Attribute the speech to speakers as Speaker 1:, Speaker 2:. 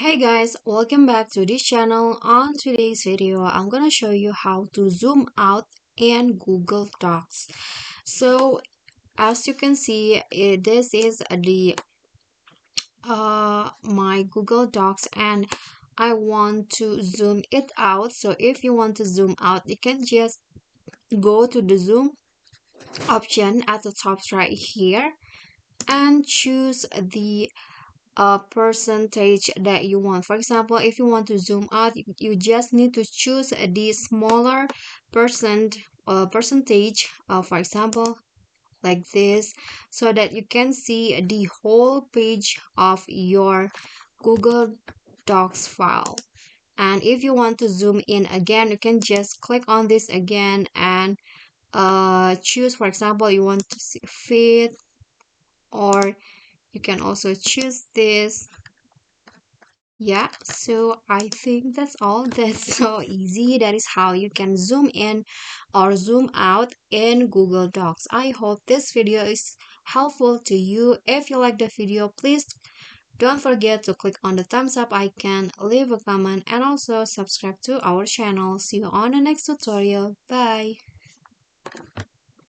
Speaker 1: Hey guys, welcome back to this channel. On today's video, I'm gonna show you how to zoom out in Google Docs. So as you can see, this is the my Google Docs and I want to zoom it out. So if you want to zoom out, you can just go to the zoom option at the top right here and choose the percentage that you want. For example, if you want to zoom out, you just need to choose the smaller percentage, for example like this, so that you can see the whole page of your Google Docs file. And if you want to zoom in again, you can just click on this again and choose, for example, you want to see fit, or you can also choose this. Yeah, so I think that's all. That's so easy. That is how you can zoom in or zoom out in Google Docs. I hope this video is helpful to you. If you like the video, please don't forget to click on the thumbs up icon, leave a comment, and also subscribe to our channel. See you on the next tutorial. Bye.